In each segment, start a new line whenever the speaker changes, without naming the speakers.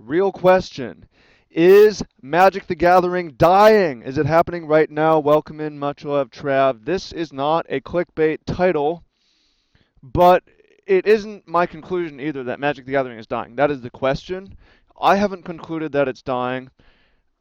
real question. Is Magic the Gathering dying? Is it happening right now? Welcome in, much love, Trav. This is not a clickbait title, but it isn't my conclusion either that Magic the Gathering is dying. That is the question. I haven't concluded that it's dying.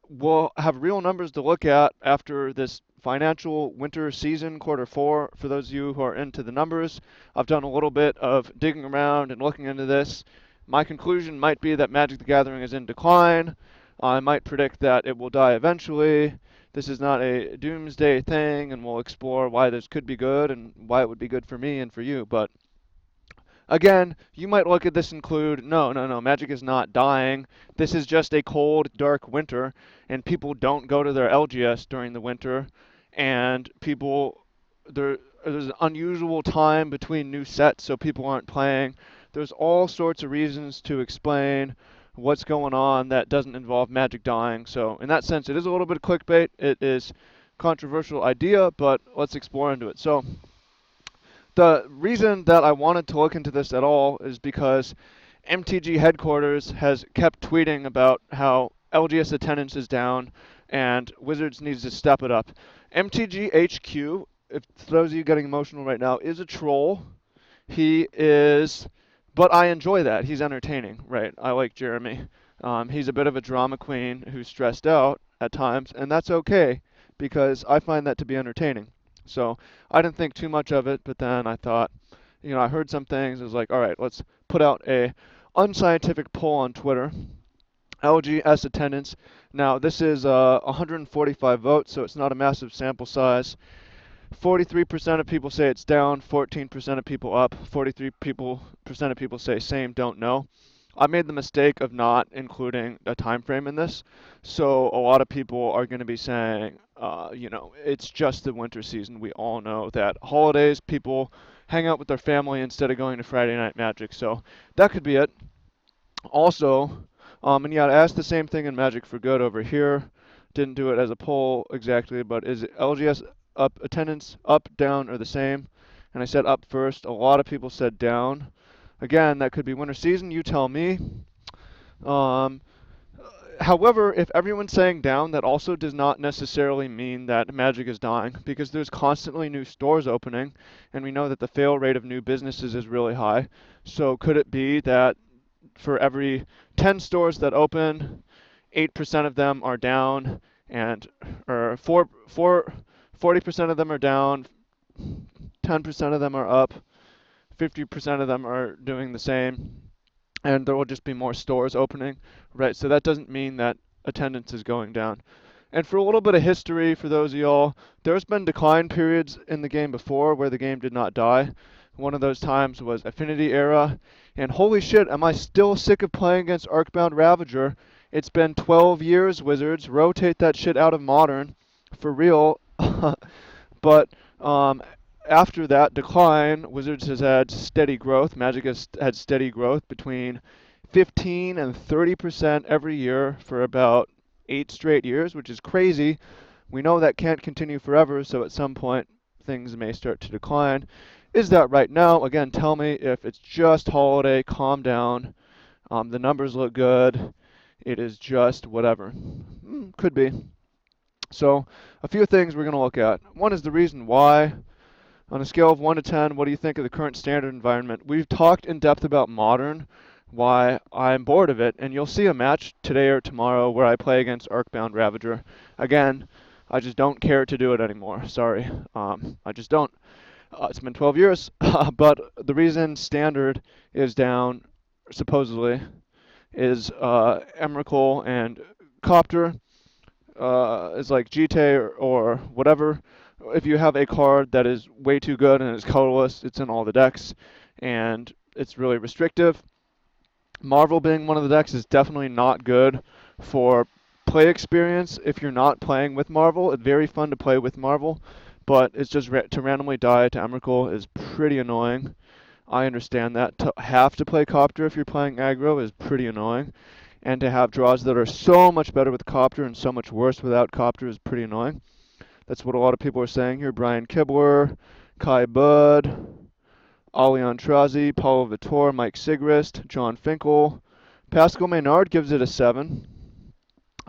We'll have real numbers to look at after this financial winter season, quarter four. For those of you who are into the numbers, I've done a little bit of digging around and looking into this. My conclusion might be that Magic the Gathering is in decline. I might predict that it will die eventually. This is not a doomsday thing, and we'll explore why this could be good and why it would be good for me and for you. But again, you might look at this and conclude, no, no, no, Magic is not dying. This is just a cold, dark winter, and people don't go to their LGS during the winter, and there's an unusual time between new sets, so people aren't playing. There's all sorts of reasons to explain what's going on that doesn't involve Magic dying. So in that sense, it is a little bit of clickbait. It is controversial idea, but let's explore into it. So the reason that I wanted to look into this at all is because MTG headquarters has kept tweeting about how LGS attendance is down and Wizards needs to step it up. MTG HQ, if those of you getting emotional right now, is a troll. He is, but I enjoy that. He's entertaining, right? I like Jeremy. He's a bit of a drama queen who's stressed out at times, and that's okay because I find that to be entertaining. So I didn't think too much of it, but then I thought, I heard some things. I was like, all right, let's put out a unscientific poll on Twitter. LGS attendance. Now this is 145 votes, so it's not a massive sample size. 43% of people say it's down, 14% of people up, 43% of people say same, don't know. I made the mistake of not including a time frame in this, so a lot of people are going to be saying, it's just the winter season. We all know that holidays, people hang out with their family instead of going to Friday Night Magic, so that could be it. Also, and yeah, I asked the same thing in Magic for Good over here. Didn't do it as a poll exactly, but is LGS up attendance up, down, or the same? And I said up first. A lot of people said down. Again, that could be winter season. You tell me. Um, However, if everyone's saying down, that also does not necessarily mean that Magic is dying because there's constantly new stores opening, and we know that the fail rate of new businesses is really high. So could it be that for every 10 stores that open, 8% of them are down, and or 40% of them are down, 10% of them are up, 50% of them are doing the same, and there will just be more stores opening, right? So that doesn't mean that attendance is going down. And for a little bit of history, for those of y'all, there's been decline periods in the game before where the game did not die. One of those times was Affinity era, and holy shit, am I still sick of playing against Arcbound Ravager. It's been 12 years, Wizards. Rotate that shit out of Modern, for real. But after that decline, Wizards has had steady growth. Magic has had steady growth between 15 and 30% every year for about 8 straight years, which is crazy. We know that can't continue forever, so at some point things may start to decline. Is that right now? Again, tell me if it's just holiday, calm down. The numbers look good. It is just whatever. Could be. So a few things we're going to look at. One is the reason why. On a scale of 1 to 10, what do you think of the current standard environment? We've talked in depth about Modern, why I'm bored of it, and you'll see a match today or tomorrow where I play against Arcbound Ravager. Again, I just don't care to do it anymore. Sorry. I just don't. It's been 12 years, but the reason Standard is down, supposedly, is Emrakul and Copter is like GT or whatever. If you have a card that is way too good and is colorless, it's in all the decks, and it's really restrictive. Marvel being one of the decks is definitely not good for play experience if you're not playing with Marvel. It's very fun to play with Marvel, but it's just to randomly die to Emrakul is pretty annoying. I understand that. To have to play Copter if you're playing aggro is pretty annoying. And to have draws that are so much better with Copter and so much worse without Copter is pretty annoying. That's what a lot of people are saying here. Brian Kibler, Kai Bud, Alian Trazi, Paulo Vitor, Mike Sigrist, John Finkel, Pascal Maynard gives it a 7.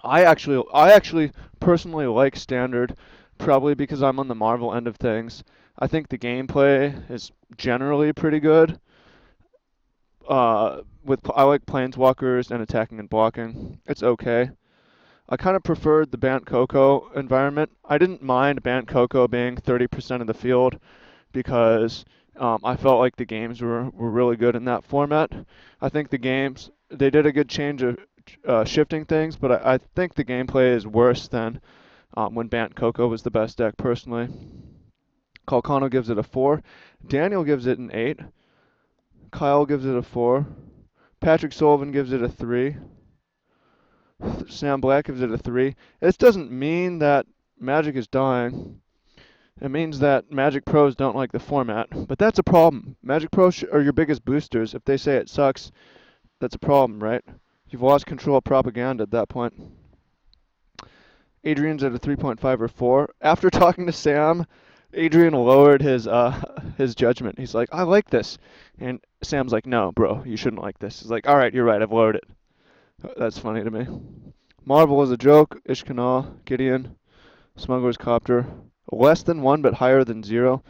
I actually personally like Standard, probably because I'm on the Marvel end of things. I think the gameplay is generally pretty good. I like planeswalkers and attacking and blocking. It's okay. I kind of preferred the Bant Coco environment. I didn't mind Bant Coco being 30% of the field because I felt like the games were really good in that format. I think the games, they did a good change of shifting things, but I think the gameplay is worse than when Bant Coco was the best deck personally. Calcano gives it a 4. Daniel gives it an 8. Kyle gives it a 4. Patrick Sullivan gives it a 3. Sam Black gives it a 3. This doesn't mean that Magic is dying. It means that Magic Pros don't like the format, but that's a problem. Magic Pros are your biggest boosters. If they say it sucks, that's a problem, right? You've lost control of propaganda at that point. Adrian's at a 3.5 or 4. After talking to Sam, Adrian lowered his judgment. He's like, I like this. And Sam's like, no, bro, you shouldn't like this. He's like, all right, you're right, I've lowered it. That's funny to me. Marvel is a joke. Ishkanah, Gideon, Smuggler's Copter. Less than 1 but higher than 0.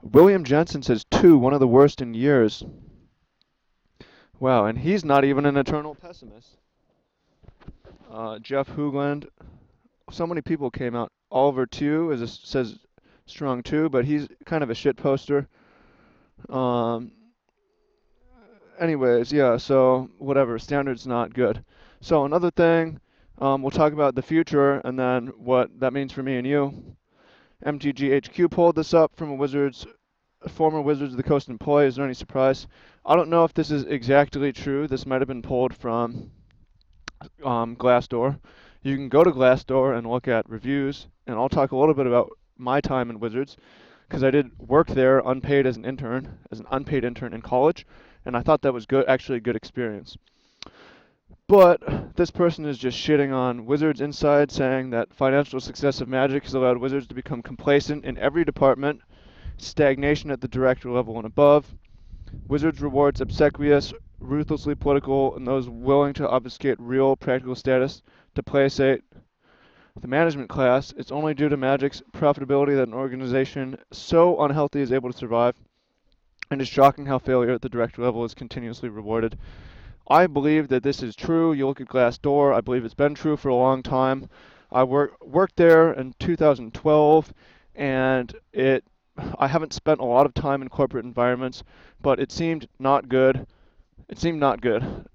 William Jensen says 2, one of the worst in years. Wow, and he's not even an eternal pessimist. Jeff Hoogland. So many people came out. Oliver 2 says strong 2, but he's kind of a shit poster. Um, anyways, yeah, so whatever. Standard's not good. So another thing, we'll talk about the future and then what that means for me and you. Mtg HQ pulled this up from a former Wizards of the Coast employee. Is there any surprise? I don't know if this is exactly true. This might have been pulled from Glassdoor. You can go to Glassdoor and look at reviews, and I'll talk a little bit about my time in Wizards because I did work there unpaid as an unpaid intern in college, and I thought that was good, actually a good experience. But this person is just shitting on Wizards Inside, saying that financial success of Magic has allowed Wizards to become complacent in every department, stagnation at the director level and above. Wizards rewards obsequious, ruthlessly political, and those willing to obfuscate real practical status to placate the management class. It's only due to Magic's profitability that an organization so unhealthy is able to survive, and it's shocking how failure at the director level is continuously rewarded. I believe that this is true. You look at Glassdoor, I believe it's been true for a long time. I worked there in 2012, and I haven't spent a lot of time in corporate environments, but it seemed not good. It seemed not good.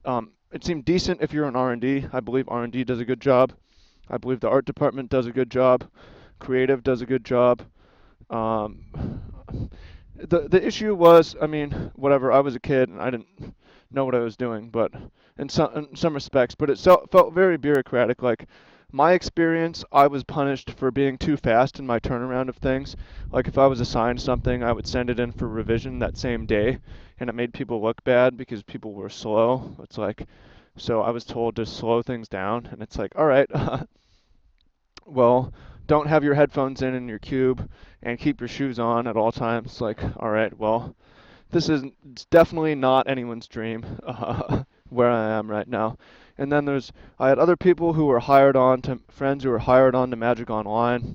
It seemed decent if you're in R&D. I believe R&D does a good job. I believe the art department does a good job. Creative does a good job. The issue was, I mean, whatever. I was a kid and I didn't know what I was doing, but in some respects, but it felt very bureaucratic. Like my experience, I was punished for being too fast in my turnaround of things. Like if I was assigned something, I would send it in for revision that same day, and it made people look bad because people were slow. It's like, so I was told to slow things down, and it's like, all right, well, don't have your headphones in your cube and keep your shoes on at all times. Like, all right, well, it's definitely not anyone's dream where I am right now. And then I had other people who were friends who were hired on to Magic Online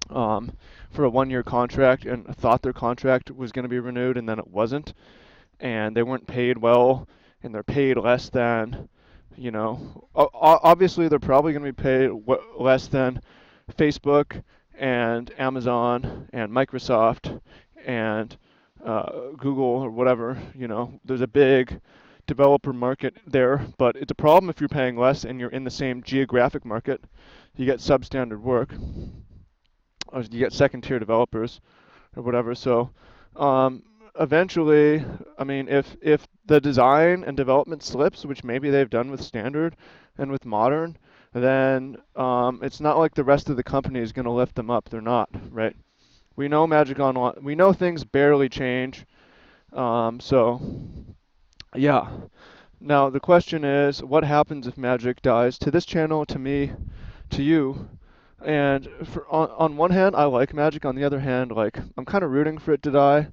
for a 1-year contract and thought their contract was going to be renewed and then it wasn't. And they weren't paid well and they're paid less than, obviously they're probably going to be paid less than Facebook and Amazon and Microsoft and Google or whatever. There's a big developer market there, but it's a problem if you're paying less and you're in the same geographic market. You get substandard work, or you get second-tier developers or whatever. So eventually, I mean, if the design and development slips, which maybe they've done with standard and with modern, then it's not like the rest of the company is going to lift them up. They're not, right? We know Magic Online. We know things barely change. So, yeah. Now the question is, what happens if Magic dies? To this channel, to me, to you. And on one hand, I like Magic. On the other hand, like I'm kind of rooting for it to die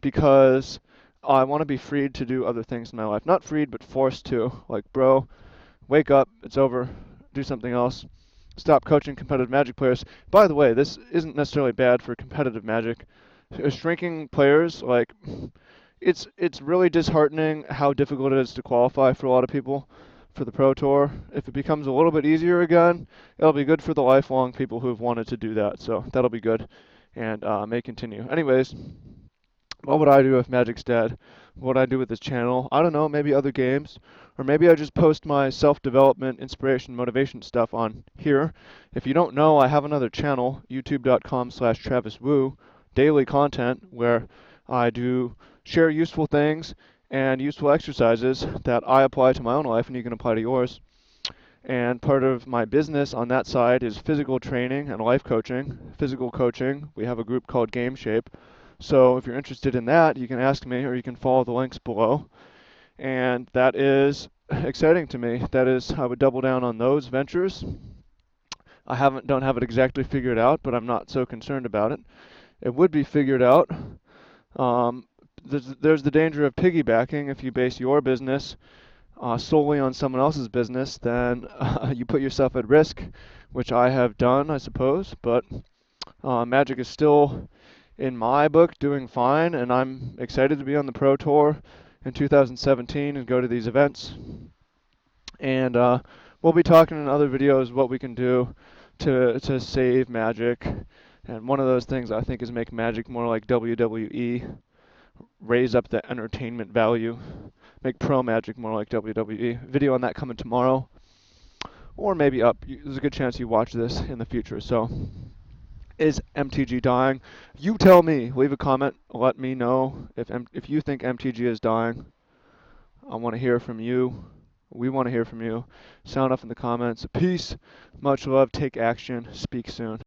because I want to be freed to do other things in my life. Not freed, but forced to. Like, bro, wake up, it's over, do something else. Stop coaching competitive Magic players. By the way, this isn't necessarily bad for competitive Magic. Shrinking players, like, it's really disheartening how difficult it is to qualify for a lot of people for the Pro Tour. If it becomes a little bit easier again, it'll be good for the lifelong people who've wanted to do that. So that'll be good, and may continue. Anyways, what would I do if Magic's dead? What would I do with this channel? I don't know, maybe other games. Or maybe I just post my self-development, inspiration, motivation stuff on here. If you don't know, I have another channel, youtube.com/TravisWoo, daily content where I do share useful things and useful exercises that I apply to my own life and you can apply to yours. And part of my business on that side is physical training and life coaching. Physical coaching, we have a group called Game Shape. So if you're interested in that, you can ask me or you can follow the links below. And that is exciting to me. That is, I would double down on those ventures. Don't have it exactly figured out, but I'm not so concerned about it. It would be figured out. Um, there's the danger of piggybacking. If you base your business solely on someone else's business, then you put yourself at risk, which I have done, I suppose. But Magic is still, in my book, doing fine, and I'm excited to be on the Pro Tour in 2017 and go to these events. And we'll be talking in other videos what we can do to save Magic. And one of those things I think is make Magic more like WWE, raise up the entertainment value, make Pro Magic more like WWE. Video on that coming tomorrow, or maybe up. There's a good chance you watch this in the future. So, is MTG dying? You tell me. Leave a comment. Let me know if you think MTG is dying. I want to hear from you. We want to hear from you. Sound off in the comments. Peace. Much love. Take action. Speak soon.